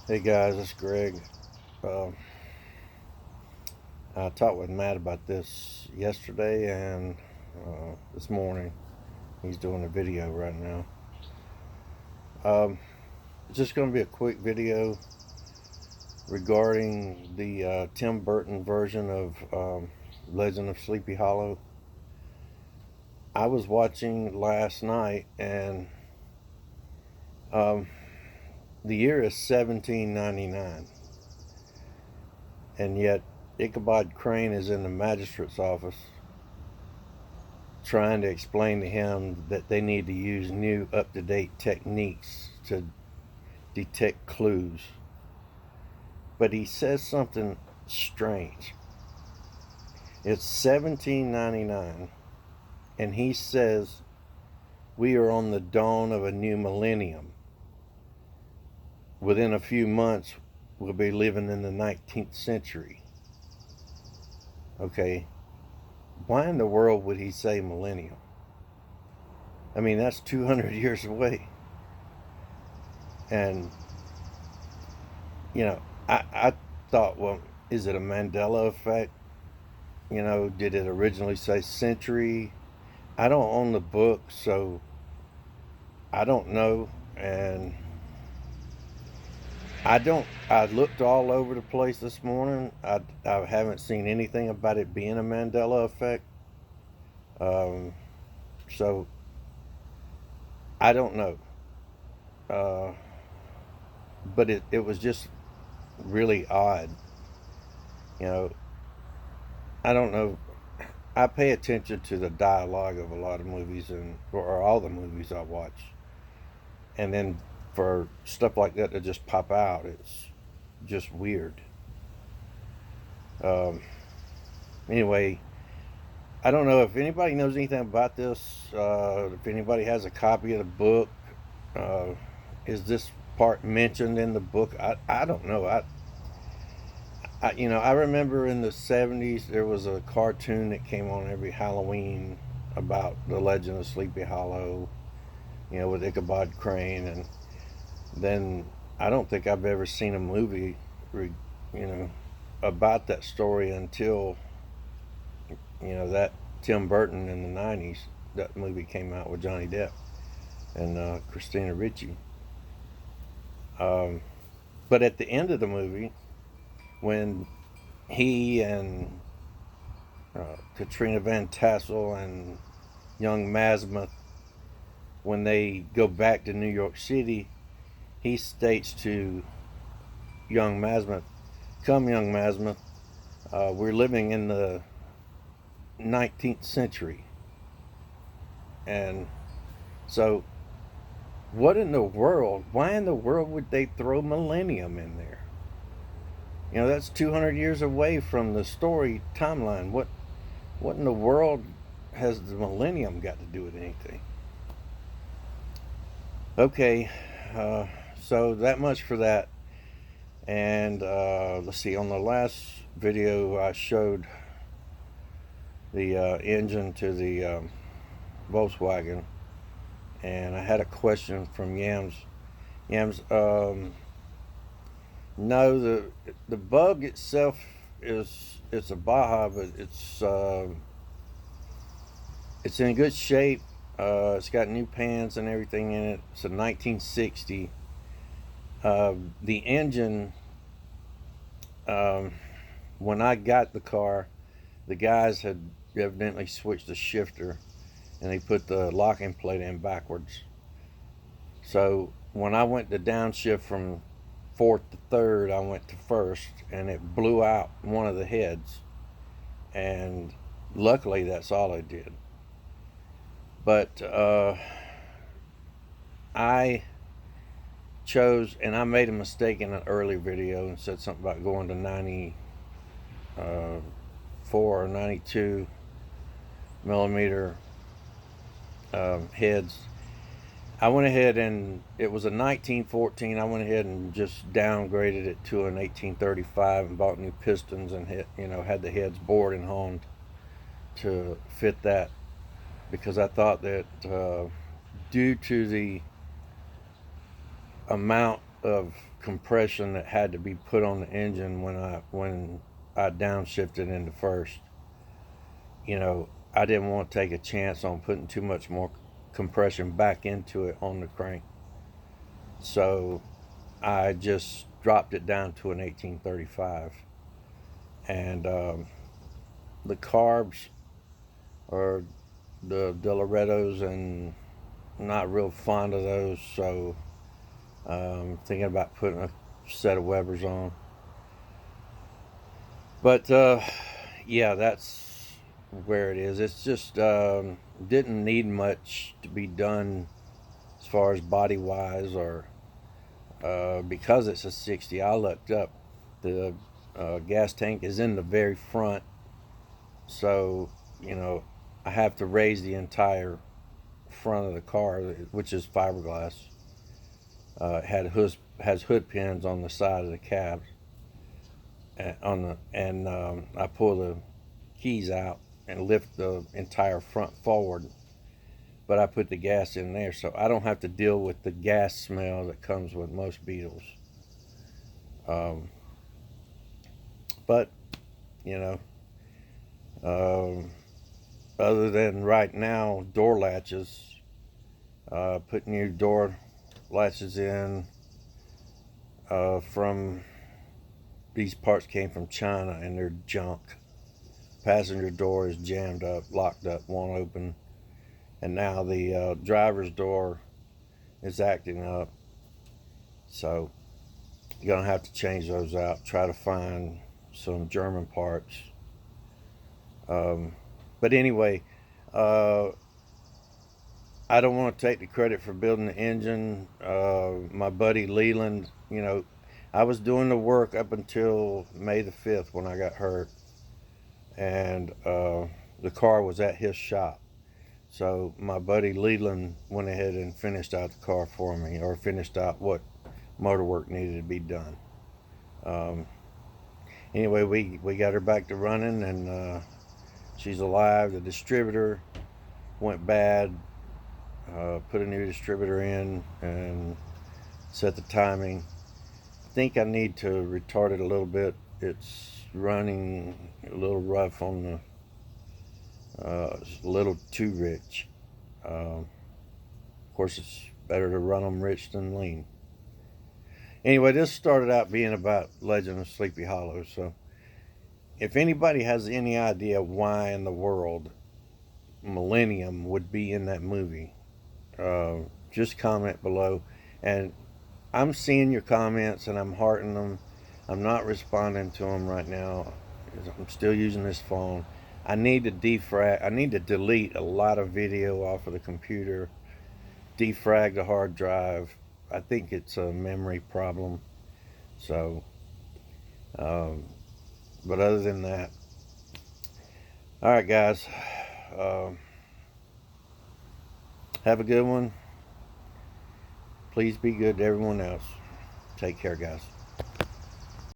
Hey guys, it's Greg. Um I talked with Matt about this yesterday and this morning. He's doing a video right now. Um, it's just going to be a quick video regarding the Tim Burton version of Legend of Sleepy Hollow. I was watching last night and um, the year is 1799, and yet Ichabod Crane is in the magistrate's office trying to explain to him that they need to use new up to date techniques to detect clues. But he says something strange. It's 1799, and he says we are on the dawn of a new millennium. Within a few months, we'll be living in the 19th century. Okay, why in the world would he say millennium? I mean, that's 200 years away. And I thought, well, is it a Mandela effect? Did it originally say century? I don't own the book, so I don't know. And I looked all over the place this morning. I haven't seen anything about it being a Mandela effect. Um, so I don't know. Uh, but it was just really odd. You know, I don't know. I pay attention to the dialogue of a lot of movies or all the movies I watch, and then for stuff like that to just pop out, it's just weird. Um, anyway, I don't know if anybody knows anything about this. If anybody has a copy of the book, uh, is this part mentioned in the book? I don't know. I remember in the '70s there was a cartoon that came on every Halloween about the Legend of Sleepy Hollow. With Ichabod Crane, and then I don't think I've ever seen a movie, you know, about that story until that Tim Burton in the '90s. That movie came out with Johnny Depp and Christina Ricci. Um, but at the end of the movie, when he and Katrina Van Tassel and young Masmuth, when they go back to New York City, he states to young Masmuth, "Come, young Masmuth, we're living in the 19th century." And so, what in the world? Why in the world would they throw millennium in there? That's 200 years away from the story timeline. What in the world has the millennium got to do with anything? Okay, uh, so that much for that. And let's see, on the last video I showed the engine to the Volkswagen, and I had a question from Yams. Yams, no, the bug itself it's a Baja, but it's in good shape. It's got new pans and everything in it. It's a 1960. The engine, um, when I got the car, the guys had evidently switched the shifter and they put the locking plate in backwards. So when I went to downshift from fourth to third, I went to first, and it blew out one of the heads. And luckily, that's all it did. But I chose, and I made a mistake in an earlier video and said something about going to 94 or 92 millimeter heads. I went ahead and it was a 1914. I went ahead and just downgraded it to an 1835 and bought new pistons and had the heads bored and honed to fit that, because I thought that due to the amount of compression that had to be put on the engine when I downshifted into first. You know, I didn't want to take a chance on putting too much more compression back into it on the crank. So I just dropped it down to an 1835. And the carbs are the Dolorettos, and not real fond of those. So thinking about putting a set of Webers on. But yeah, that's where it is. It's just didn't need much to be done as far as body wise, or because it's a 60. I looked up, the gas tank is in the very front, so you know I have to raise the entire front of the car, which is fiberglass. Has hood pins on the side of the cab, and I pull the keys out and lift the entire front forward. But I put the gas in there, so I don't have to deal with the gas smell that comes with most Beetles. Um, but you know, um, other than right now, door latches, putting new door latches in from these parts came from China, and they're junk. Passenger door is jammed up, locked up, won't open, and now the driver's door is acting up. So you're gonna have to change those out. Try to find some German parts. Um, but anyway, uh, I don't want to take the credit for building the engine. My buddy Leland, you know, I was doing the work up until May the 5th when I got hurt, and the car was at his shop. So my buddy Leland went ahead and finished out the car for me, or finished out what motor work needed to be done. Um, anyway, we got her back to running, and she's alive. The distributor went bad. Put a new distributor in and set the timing. I think I need to retard it a little bit. It's running a little rough on it's a little too rich. Of course, it's better to run them rich than lean. Anyway, this started out being about Legend of Sleepy Hollow. So, if anybody has any idea why in the world Millennium would be in that movie, just comment below. And I'm seeing your comments and I'm hearting them. I'm not responding to them right now. I'm still using this phone. I need to defrag. I need to delete a lot of video off of the computer. Defrag the hard drive. I think it's a memory problem. So, um, but other than that, all right, guys. Have a good one. Please be good to everyone else. Take care, guys.